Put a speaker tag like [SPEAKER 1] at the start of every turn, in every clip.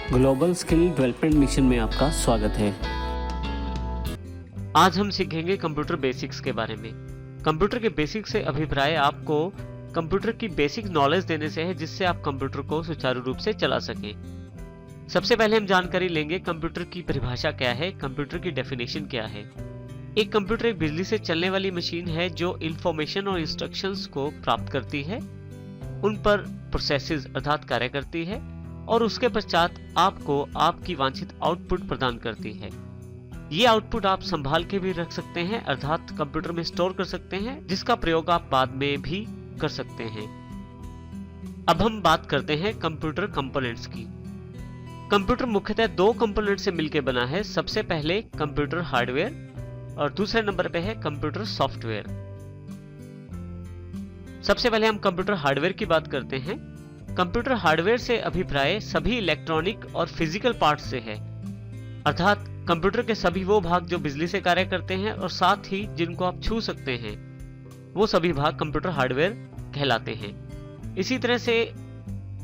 [SPEAKER 1] Global skill development mission में आपका स्वागत है।
[SPEAKER 2] आज हम सीखेंगे कंप्यूटर बेसिक्स के बारे में। कंप्यूटर के बेसिक्स से अभिप्राय आपको कंप्यूटर की बेसिक नॉलेज देने से है, जिससे आप कंप्यूटर को सुचारू रूप से चला सकें। सबसे पहले हम जानकारी लेंगे कंप्यूटर की परिभाषा क्या है, कंप्यूटर की डेफिनेशन क्या है। एक कंप्यूटर एक बिजली से चलने वाली मशीन है जो इंफॉर्मेशन और इंस्ट्रक्शंस को प्राप्त करती है, उन पर प्रोसेसेस अर्थात कार्य करती है और उसके पश्चात आपको आपकी वांछित आउटपुट प्रदान करती है। ये आउटपुट आप संभाल के भी रख सकते हैं, अर्थात कंप्यूटर में स्टोर कर सकते हैं, जिसका प्रयोग आप बाद में भी कर सकते हैं। अब हम बात करते हैं कंप्यूटर कंपोनेंट्स की। कंप्यूटर मुख्यतः दो कंपोनेंट से मिलकर बना है। सबसे पहले कंप्यूटर हार्डवेयर और दूसरे नंबर पे है कंप्यूटर सॉफ्टवेयर। सबसे पहले हम कंप्यूटर हार्डवेयर की बात करते हैं। कंप्यूटर हार्डवेयर से अभिप्राय सभी इलेक्ट्रॉनिक और फिजिकल पार्ट से है, अर्थात कंप्यूटर के सभी वो भाग जो बिजली से कार्य करते हैं और साथ ही जिनको आप छू सकते हैं, वो सभी भाग कंप्यूटर हार्डवेयर कहलाते हैं। इसी तरह से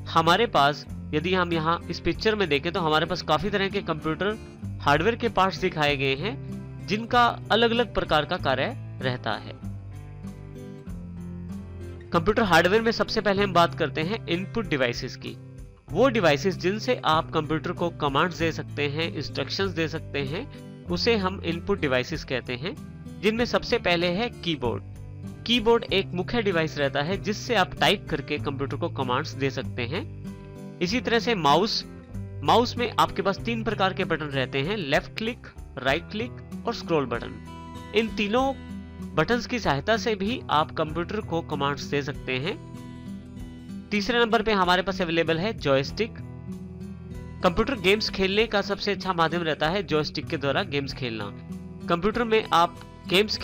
[SPEAKER 2] हमारे पास, यदि हम यहाँ इस पिक्चर में देखें तो हमारे पास काफी तरह के कंप्यूटर हार्डवेयर के पार्ट्स दिखाए गए हैं, जिनका अलग अलग प्रकार का कार्य रहता है। कंप्यूटर हार्डवेयर में सबसे पहले हम बात करते हैं इनपुट डिवाइसेस की। वो डिवाइसेस जिनसे आप कंप्यूटर को कमांड्स दे सकते हैं, इंस्ट्रक्शंस दे सकते हैं, उसे हम इनपुट डिवाइसेस कहते हैं, जिनमें सबसे पहले है कीबोर्ड। कीबोर्ड एक मुख्य डिवाइस रहता है जिससे आप टाइप करके कंप्यूटर को कमांड्स दे सकते हैं। इसी तरह से माउस में आपके पास तीन प्रकार के बटन रहते हैं, लेफ्ट क्लिक, राइट क्लिक और स्क्रॉल बटन। इन तीनों बटन्स की सहायता से भी आप कंप्यूटर को कमांड्स दे सकते हैं। तीसरे नंबर पे हमारे पास अवेलेबल है जॉयस्टिक। कंप्यूटर गेम्स खेलने का सबसे अच्छा माध्यम रहता है जॉयस्टिक के द्वारा गेम्स खेलना। कंप्यूटर में आप गेम्स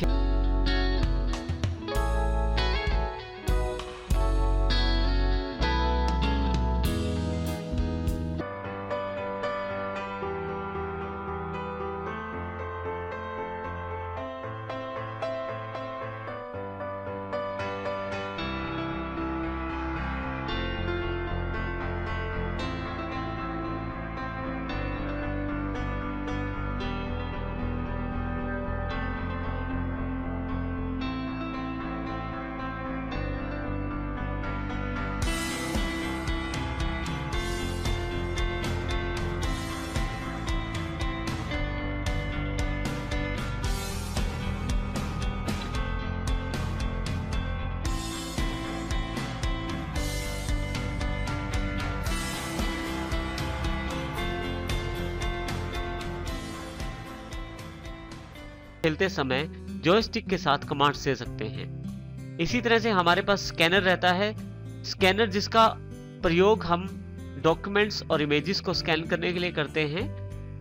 [SPEAKER 2] खेलते समय जॉयस्टिक के साथ कमांड्स दे सकते हैं। इसी तरह से हमारे पास स्कैनर रहता है। स्कैनर जिसका प्रयोग हम डॉक्यूमेंट्स और इमेजेस को स्कैन करने के लिए करते हैं,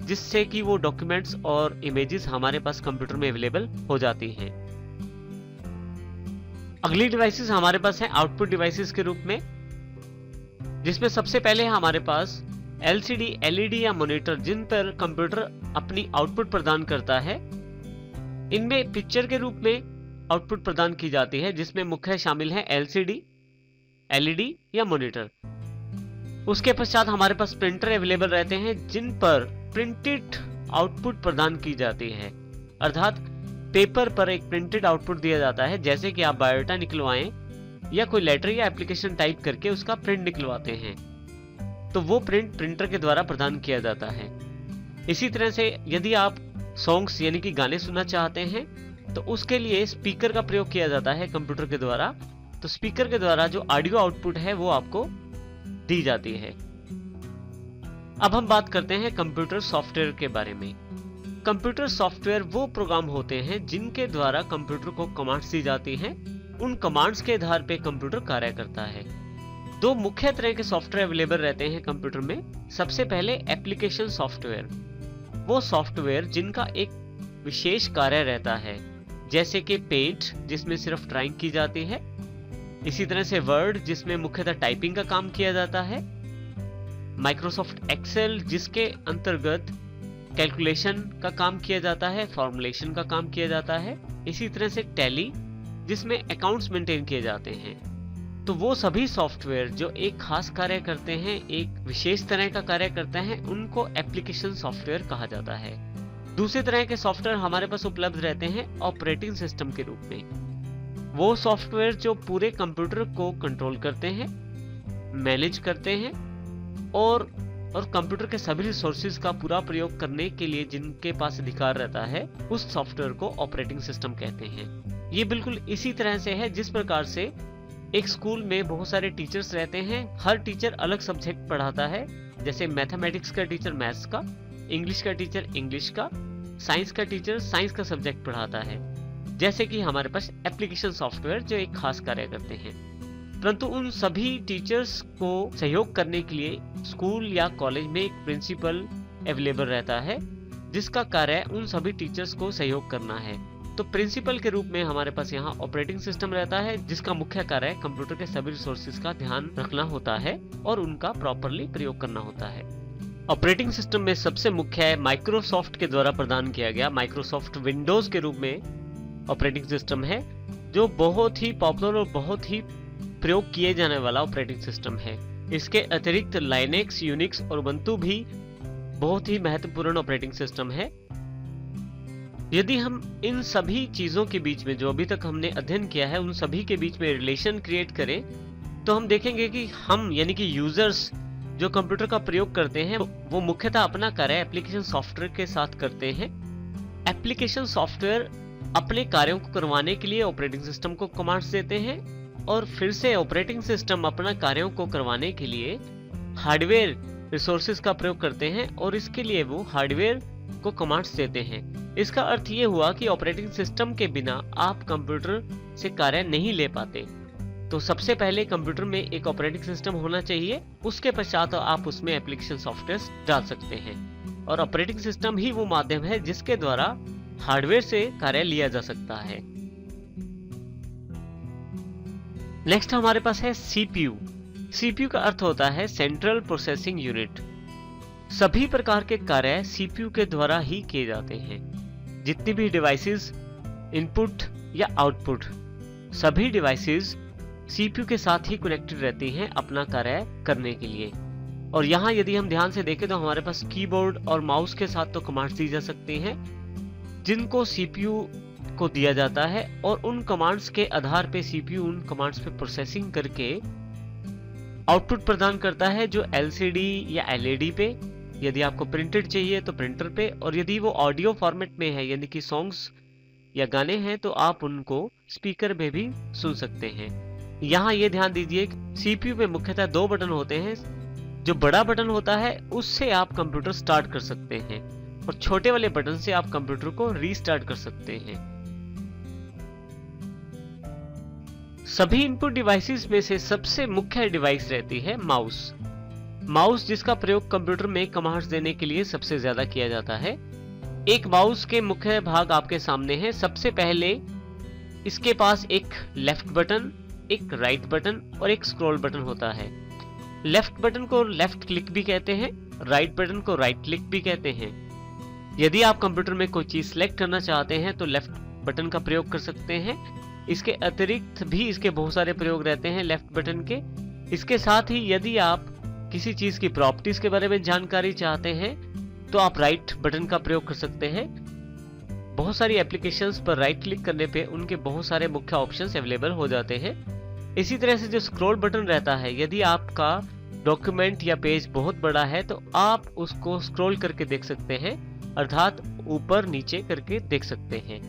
[SPEAKER 2] जिससे कि वो डॉक्यूमेंट्स और इमेजेस हमारे पास कंप्यूटर में अवेलेबल हो जाती हैं। अगली डिवाइसेस हमारे पास हैं आउटपुट डिवाइसेस के रूप में, जिसमें सबसे पहले हमारे पास एलसीडी, एलईडी या मॉनिटर, जिन पर कंप्यूटर अपनी आउटपुट प्रदान करता है। इनमें पिक्चर के रूप में आउटपुट प्रदान की जाती है, जिसमें मुख्य शामिल है एलसीडी, एलईडी या मॉनिटर। उसके पश्चात हमारे पास प्रिंटर अवेलेबल रहते हैं, जिन पर प्रिंटेड आउटपुट प्रदान की जाती है, अर्थात पेपर पर एक प्रिंटेड आउटपुट दिया जाता है। जैसे कि आप बायोडाटा निकलवाएं या कोई लेटर या एप्लीकेशन टाइप करके उसका प्रिंट निकलवाते हैं, तो वो प्रिंट प्रिंटर के द्वारा प्रदान किया जाता है। इसी तरह से यदि आप सॉन्ग्स यानी कि गाने सुनना चाहते हैं, तो उसके लिए स्पीकर का प्रयोग किया जाता है कंप्यूटर के द्वारा। तो स्पीकर के द्वारा जो ऑडियो आउटपुट है वो आपको दी जाती है। अब हम बात करते हैं कंप्यूटर सॉफ्टवेयर के बारे में। कंप्यूटर सॉफ्टवेयर वो प्रोग्राम होते हैं जिनके द्वारा कंप्यूटर को कमांड्स दी जाती हैं। उन कमांड्स के आधार पर कंप्यूटर कार्य करता है। दो मुख्य तरह के सॉफ्टवेयर अवेलेबल रहते हैं कंप्यूटर में। सबसे पहले एप्लीकेशन सॉफ्टवेयर, वो सॉफ्टवेयर जिनका एक विशेष कार्य रहता है, जैसे कि पेंट जिसमें सिर्फ ड्राइंग की जाती है। इसी तरह से वर्ड जिसमें मुख्यतः टाइपिंग का काम किया जाता है। माइक्रोसॉफ्ट एक्सेल जिसके अंतर्गत कैलकुलेशन का काम किया जाता है, फॉर्मुलेशन का काम किया जाता है। इसी तरह से टैली जिसमें अकाउंट्स मेंटेन किए जाते हैं। तो वो सभी सॉफ्टवेयर जो एक खास कार्य करते हैं, एक विशेष तरह का कार्य करते हैं, उनको एप्लीकेशन सॉफ्टवेयर कहा जाता है। दूसरे तरह के सॉफ्टवेयर हमारे पास उपलब्ध रहते हैं ऑपरेटिंग सिस्टम के रूप में। वो सॉफ्टवेयर जो पूरे कंप्यूटर को कंट्रोल करते हैं, मैनेज करते हैं और कंप्यूटर के सभी रिसोर्सेज का पूरा प्रयोग करने के लिए जिनके पास अधिकार रहता है, उस सॉफ्टवेयर को ऑपरेटिंग सिस्टम कहते हैं। ये बिल्कुल इसी तरह से है जिस प्रकार से एक स्कूल में बहुत सारे टीचर्स रहते हैं, हर टीचर अलग सब्जेक्ट पढ़ाता है। जैसे मैथमेटिक्स का टीचर मैथ्स का, इंग्लिश का टीचर इंग्लिश का, साइंस का टीचर साइंस का सब्जेक्ट पढ़ाता है। जैसे कि हमारे पास एप्लीकेशन सॉफ्टवेयर जो एक खास कार्य करते हैं, परंतु उन सभी टीचर्स को सहयोग करने के लिए स्कूल या कॉलेज में एक प्रिंसिपल अवेलेबल रहता है, जिसका कार्य उन सभी टीचर्स को सहयोग करना है। तो प्रिंसिपल के रूप में हमारे पास यहाँ ऑपरेटिंग सिस्टम रहता है, जिसका मुख्य कार्य कंप्यूटर के सभी रिसोर्सेज का ध्यान रखना होता है और उनका प्रॉपरली प्रयोग करना होता है। ऑपरेटिंग सिस्टम में सबसे मुख्य है माइक्रोसॉफ्ट के द्वारा प्रदान किया गया माइक्रोसॉफ्ट विंडोज के रूप में ऑपरेटिंग सिस्टम है, जो बहुत ही पॉपुलर और बहुत ही प्रयोग किए जाने वाला ऑपरेटिंग सिस्टम है। इसके अतिरिक्त लाइनेक्स, यूनिक्स और उबुंटू भी बहुत ही महत्वपूर्ण ऑपरेटिंग सिस्टम है। यदि हम इन सभी चीजों के बीच में जो अभी तक हमने अध्ययन किया है, उन सभी के बीच में रिलेशन क्रिएट करें, तो हम देखेंगे कि हम यानी कि यूजर्स जो कंप्यूटर का प्रयोग करते हैं, वो मुख्यतः अपना कार्य एप्लीकेशन सॉफ्टवेयर के साथ करते हैं। एप्लीकेशन सॉफ्टवेयर अपने कार्यों को करवाने के लिए ऑपरेटिंग सिस्टम को कमांड्स देते हैं और फिर से ऑपरेटिंग सिस्टम अपना कार्यों को करवाने के लिए हार्डवेयर रिसोर्सेज का प्रयोग करते हैं और इसके लिए वो हार्डवेयर को कमांड्स देते हैं। इसका अर्थ ये हुआ कि ऑपरेटिंग सिस्टम के बिना आप कंप्यूटर से कार्य नहीं ले पाते। तो सबसे पहले कंप्यूटर में एक ऑपरेटिंग सिस्टम होना चाहिए, उसके पश्चात आप उसमें एप्लीकेशन सॉफ्टवेयर डाल सकते हैं और ऑपरेटिंग सिस्टम ही वो माध्यम है जिसके द्वारा हार्डवेयर से कार्य लिया जा सकता है। नेक्स्ट हमारे पास है सीपीयू। सीपीयू का अर्थ होता है सेंट्रल प्रोसेसिंग यूनिट। सभी प्रकार के कार्य सीपीयू के द्वारा ही किए जाते हैं। जितनी भी डिवाइसेस इनपुट या आउटपुट, सभी डिवाइसेस सीपीयू के साथ ही कनेक्टेड रहती हैं अपना कार्य करने के लिए। और यहाँ यदि हम ध्यान से देखें तो हमारे पास कीबोर्ड और माउस के साथ तो कमांड्स दी जा सकती हैं, जिनको सीपीयू को दिया जाता है और उन कमांड्स के आधार पे सीपीयू उन कमांड्स पे प्रोसेसिंग करके आउटपुट प्रदान करता है, जो एलसीडी या एलईडी पे, यदि आपको प्रिंटेड चाहिए तो प्रिंटर पे, और यदि वो ऑडियो फॉर्मेट में है यानी कि सॉन्ग्स या गाने हैं तो आप उनको स्पीकर में भी सुन सकते हैं। यहाँ ये ध्यान दीजिए सीपीयू में मुख्यतः दो बटन होते हैं। जो बड़ा बटन होता है उससे आप कंप्यूटर स्टार्ट कर सकते हैं और छोटे वाले बटन से आप कंप्यूटर को रीस्टार्ट कर सकते हैं। सभी इनपुट डिवाइसेस में से सबसे मुख्य डिवाइस रहती है माउस। माउस जिसका प्रयोग कंप्यूटर में कमांड्स देने के लिए सबसे ज्यादा किया जाता है। एक माउस के मुख्य भाग आपके सामने हैं। सबसे पहले इसके पास एक लेफ्ट बटन, एक राइट बटन और एक स्क्रॉल बटन होता है। लेफ्ट बटन को लेफ्ट क्लिक भी कहते हैं, राइट बटन को राइट क्लिक भी कहते हैं। यदि आप कंप्यूटर में कोई चीज सेलेक्ट करना चाहते हैं तो लेफ्ट बटन का प्रयोग कर सकते हैं। इसके अतिरिक्त भी इसके बहुत सारे प्रयोग रहते हैं लेफ्ट बटन के। इसके साथ ही यदि आप किसी चीज की प्रॉपर्टीज के बारे में जानकारी चाहते हैं तो आप राइट बटन का प्रयोग कर सकते हैं। बहुत सारी एप्लीकेशंस पर राइट क्लिक करने पे उनके बहुत सारे मुख्य ऑप्शंस अवेलेबल हो जाते हैं। इसी तरह से जो स्क्रॉल बटन रहता है, यदि आपका डॉक्यूमेंट या पेज बहुत बड़ा है तो आप उसको स्क्रॉल करके देख सकते हैं, अर्थात ऊपर नीचे करके देख सकते हैं।